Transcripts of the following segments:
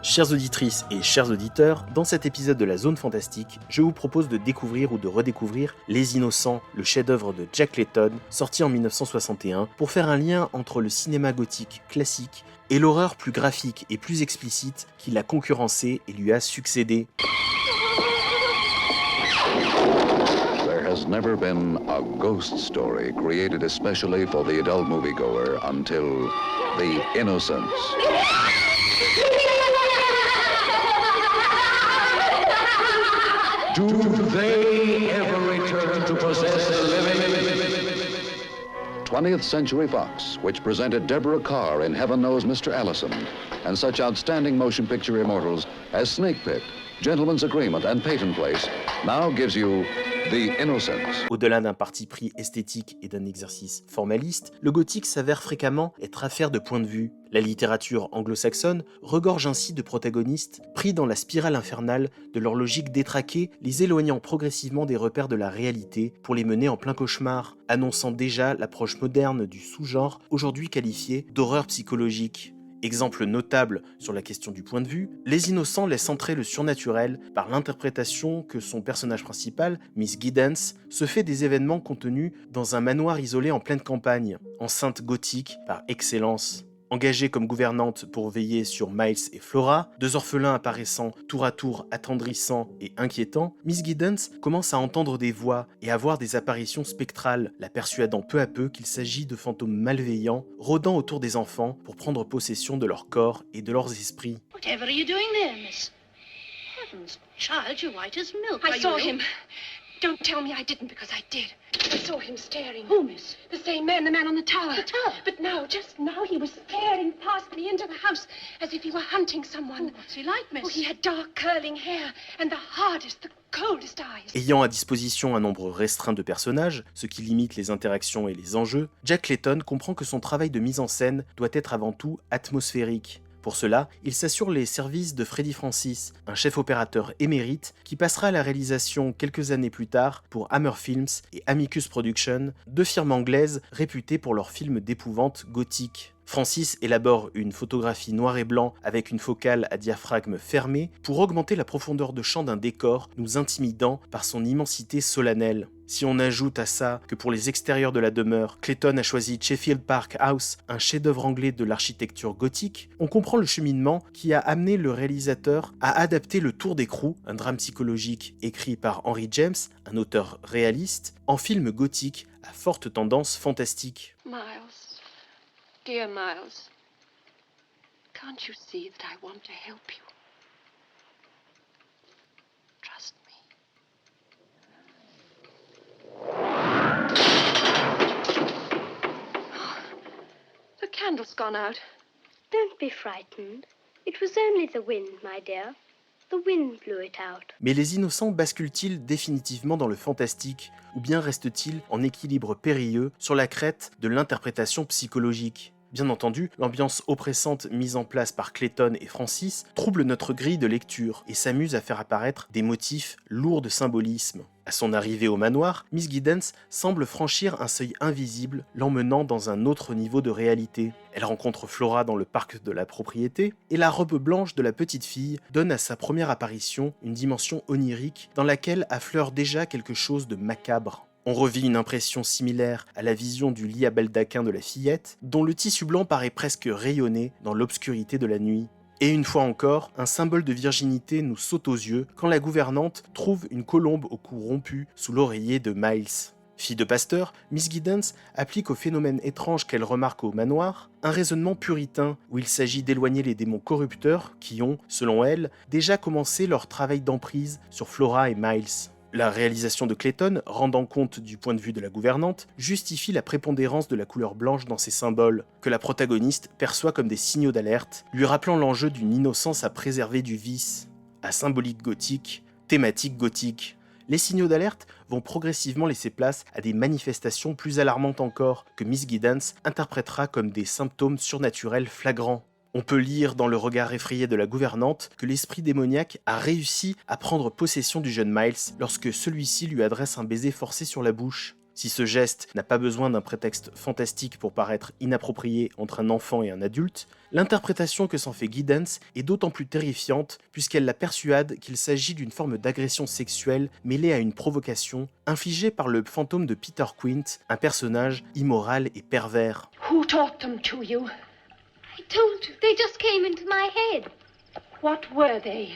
Chères auditrices et chers auditeurs, dans cet épisode de la Zone Fantastique, je vous propose de découvrir ou de redécouvrir Les Innocents, le chef-d'œuvre de Jack Layton, sorti en 1961, pour faire un lien entre le cinéma gothique classique et l'horreur plus graphique et plus explicite qui l'a concurrencé et lui a succédé. There has never been a ghost story created especially for the adult moviegoer until The Innocents. Do they ever return to possess the living? 20th Century Fox, which presented Deborah Carr in Heaven Knows Mr. Allison, and such outstanding motion picture immortals as Snake Pit, Gentleman's Agreement, and Peyton Place, now gives you The Innocents. Au-delà d'un parti pris esthétique et d'un exercice formaliste, le gothique s'avère fréquemment être affaire de point de vue. La littérature anglo-saxonne regorge ainsi de protagonistes pris dans la spirale infernale de leur logique détraquée, les éloignant progressivement des repères de la réalité pour les mener en plein cauchemar, annonçant déjà l'approche moderne du sous-genre aujourd'hui qualifié d'horreur psychologique. Exemple notable sur la question du point de vue, Les Innocents laissent entrer le surnaturel par l'interprétation que son personnage principal, Miss Giddens, se fait des événements contenus dans un manoir isolé en pleine campagne, enceinte gothique par excellence. Engagée comme gouvernante pour veiller sur Miles et Flora, deux orphelins apparaissant tour à tour attendrissants et inquiétants, Miss Giddens commence à entendre des voix et à voir des apparitions spectrales, la persuadant peu à peu qu'il s'agit de fantômes malveillants rôdant autour des enfants pour prendre possession de leur corps et de leurs esprits. Whatever are you doing there, miss? Heavens, child, you're white as milk. I saw him. Don't tell me I didn't, because I did. I saw him staring. Who, miss? The same man, the man on the tower. The tower? But now, just now, he was staring past me into the house as if he were hunting someone. What's he like, miss? Oh, he had dark curling hair and the hardest, the coldest eyes. Ayant à disposition un nombre restreint de personnages, ce qui limite les interactions et les enjeux, Jack Layton comprend que son travail de mise en scène doit être avant tout atmosphérique. Pour cela, il s'assure les services de Freddie Francis, un chef opérateur émérite qui passera à la réalisation quelques années plus tard pour Hammer Films et Amicus Productions, deux firmes anglaises réputées pour leurs films d'épouvante gothique. Francis élabore une photographie noir et blanc avec une focale à diaphragme fermé pour augmenter la profondeur de champ d'un décor nous intimidant par son immensité solennelle. Si on ajoute à ça que pour les extérieurs de la demeure, Clayton a choisi Sheffield Park House, un chef-d'œuvre anglais de l'architecture gothique, on comprend le cheminement qui a amené le réalisateur à adapter Le Tour d'écrou, un drame psychologique écrit par Henry James, un auteur réaliste, en film gothique à forte tendance fantastique. Miles, dear Miles, can't you see that I want to help you? Trust me. The candle's gone out. Don't be frightened. It was only the wind, my dear. The wind blew it out. Mais les Innocents basculent-ils définitivement dans le fantastique, ou bien restent-ils en équilibre périlleux sur la crête de l'interprétation psychologique ? Bien entendu, l'ambiance oppressante mise en place par Clayton et Francis trouble notre grille de lecture et s'amuse à faire apparaître des motifs lourds de symbolisme. À son arrivée au manoir, Miss Giddens semble franchir un seuil invisible, l'emmenant dans un autre niveau de réalité. Elle rencontre Flora dans le parc de la propriété, et la robe blanche de la petite fille donne à sa première apparition une dimension onirique dans laquelle affleure déjà quelque chose de macabre. On revit une impression similaire à la vision du lit à baldaquin de la fillette, dont le tissu blanc paraît presque rayonner dans l'obscurité de la nuit. Et une fois encore, un symbole de virginité nous saute aux yeux quand la gouvernante trouve une colombe au cou rompu sous l'oreiller de Miles. Fille de pasteur, Miss Giddens applique au phénomène étrange qu'elle remarque au manoir un raisonnement puritain où il s'agit d'éloigner les démons corrupteurs qui ont, selon elle, déjà commencé leur travail d'emprise sur Flora et Miles. La réalisation de Clayton, rendant compte du point de vue de la gouvernante, justifie la prépondérance de la couleur blanche dans ces symboles, que la protagoniste perçoit comme des signaux d'alerte, lui rappelant l'enjeu d'une innocence à préserver du vice. À symbolique gothique, thématique gothique. Les signaux d'alerte vont progressivement laisser place à des manifestations plus alarmantes encore, que Miss Giddens interprétera comme des symptômes surnaturels flagrants. On peut lire dans le regard effrayé de la gouvernante que l'esprit démoniaque a réussi à prendre possession du jeune Miles lorsque celui-ci lui adresse un baiser forcé sur la bouche. Si ce geste n'a pas besoin d'un prétexte fantastique pour paraître inapproprié entre un enfant et un adulte, l'interprétation que s'en fait Giddens est d'autant plus terrifiante puisqu'elle la persuade qu'il s'agit d'une forme d'agression sexuelle mêlée à une provocation infligée par le fantôme de Peter Quint, un personnage immoral et pervers. Who taught them to you? I told you, they just came into my head. What were they?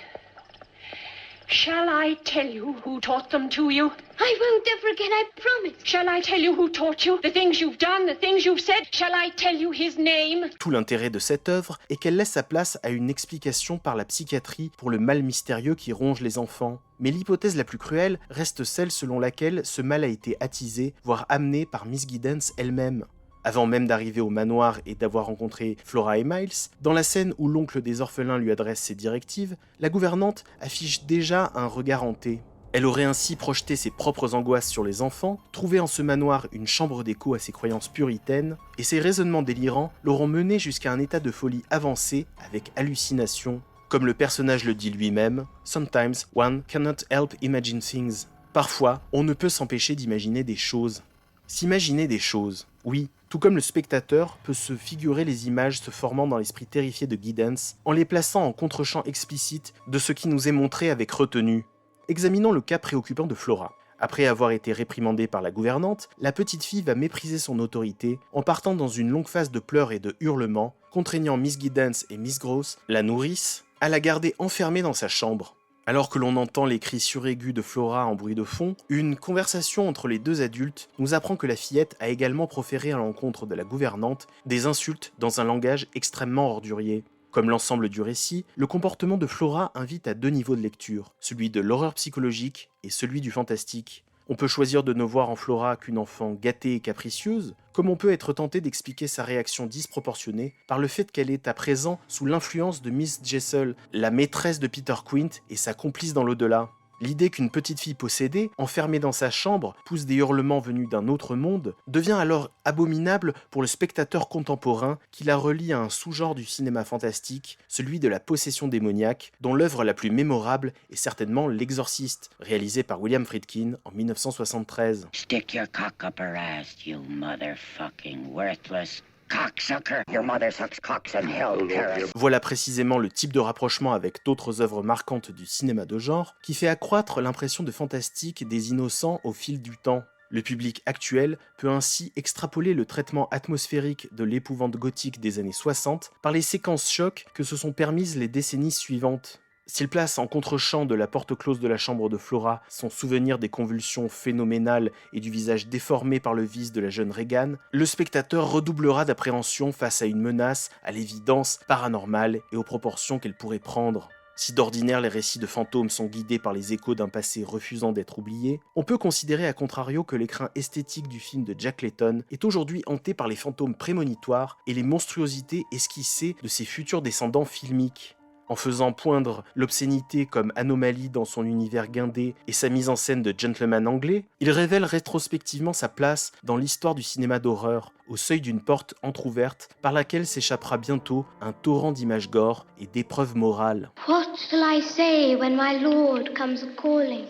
Shall I tell you who taught them to you? I won't ever again, I promise. Shall I tell you who taught you? The things you've done, the things you've said? Shall I tell you his name? Tout l'intérêt de cette œuvre est qu'elle laisse sa place à une explication par la psychiatrie pour le mal mystérieux qui ronge les enfants. Mais l'hypothèse la plus cruelle reste celle selon laquelle ce mal a été attisé, voire amené par Miss Giddens elle-même. Avant même d'arriver au manoir et d'avoir rencontré Flora et Miles, dans la scène où l'oncle des orphelins lui adresse ses directives, la gouvernante affiche déjà un regard hanté. Elle aurait ainsi projeté ses propres angoisses sur les enfants, trouvé en ce manoir une chambre d'écho à ses croyances puritaines, et ses raisonnements délirants l'auront mené jusqu'à un état de folie avancé avec hallucination. Comme le personnage le dit lui-même, « Sometimes one cannot help imagine things ». Parfois, on ne peut s'empêcher d'imaginer des choses. S'imaginer des choses, oui, tout comme le spectateur peut se figurer les images se formant dans l'esprit terrifié de Giddens en les plaçant en contre-champ explicite de ce qui nous est montré avec retenue. Examinons le cas préoccupant de Flora. Après avoir été réprimandée par la gouvernante, la petite fille va mépriser son autorité en partant dans une longue phase de pleurs et de hurlements, contraignant Miss Giddens et Miss Gross, la nourrice, à la garder enfermée dans sa chambre. Alors que l'on entend les cris suraigus de Flora en bruit de fond, une conversation entre les deux adultes nous apprend que la fillette a également proféré à l'encontre de la gouvernante des insultes dans un langage extrêmement ordurier. Comme l'ensemble du récit, le comportement de Flora invite à deux niveaux de lecture, celui de l'horreur psychologique et celui du fantastique. On peut choisir de ne voir en Flora qu'une enfant gâtée et capricieuse, comme on peut être tenté d'expliquer sa réaction disproportionnée par le fait qu'elle est à présent sous l'influence de Miss Jessel, la maîtresse de Peter Quint et sa complice dans l'au-delà. L'idée qu'une petite fille possédée, enfermée dans sa chambre, pousse des hurlements venus d'un autre monde, devient alors abominable pour le spectateur contemporain qui la relie à un sous-genre du cinéma fantastique, celui de la possession démoniaque, dont l'œuvre la plus mémorable est certainement L'Exorciste, réalisé par William Friedkin en 1973. Stick your cock up her ass, you motherfucking worthless cocksucker. Your mother sucks cocks in hell, Paris. Voilà précisément le type de rapprochement avec d'autres œuvres marquantes du cinéma de genre qui fait accroître l'impression de fantastique des innocents au fil du temps. Le public actuel peut ainsi extrapoler le traitement atmosphérique de l'épouvante gothique des années 60 par les séquences chocs que se sont permises les décennies suivantes. S'il place en contre-champ de la porte close de la chambre de Flora son souvenir des convulsions phénoménales et du visage déformé par le vice de la jeune Regan, le spectateur redoublera d'appréhension face à une menace à l'évidence paranormale et aux proportions qu'elle pourrait prendre. Si d'ordinaire les récits de fantômes sont guidés par les échos d'un passé refusant d'être oublié, on peut considérer à contrario que l'écrin esthétique du film de Jack Layton est aujourd'hui hanté par les fantômes prémonitoires et les monstruosités esquissées de ses futurs descendants filmiques. En faisant poindre l'obscénité comme anomalie dans son univers guindé et sa mise en scène de gentleman anglais, il révèle rétrospectivement sa place dans l'histoire du cinéma d'horreur, au seuil d'une porte entr'ouverte par laquelle s'échappera bientôt un torrent d'images gore et d'épreuves morales. What shall I say when my Lord comes a-calling?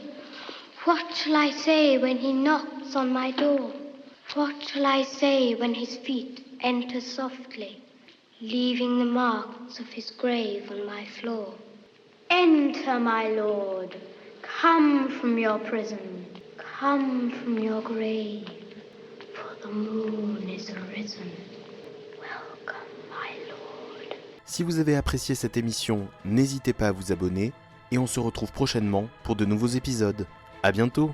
What shall I say when he knocks on my door? What shall I say when his feet enter softly, leaving the marks of his grave on my floor? Enter, my Lord, come from your prison, come from your grave, for the moon is arisen. Welcome, my Lord. Si vous avez apprécié cette émission, n'hésitez pas à vous abonner et on se retrouve prochainement pour de nouveaux épisodes. À bientôt!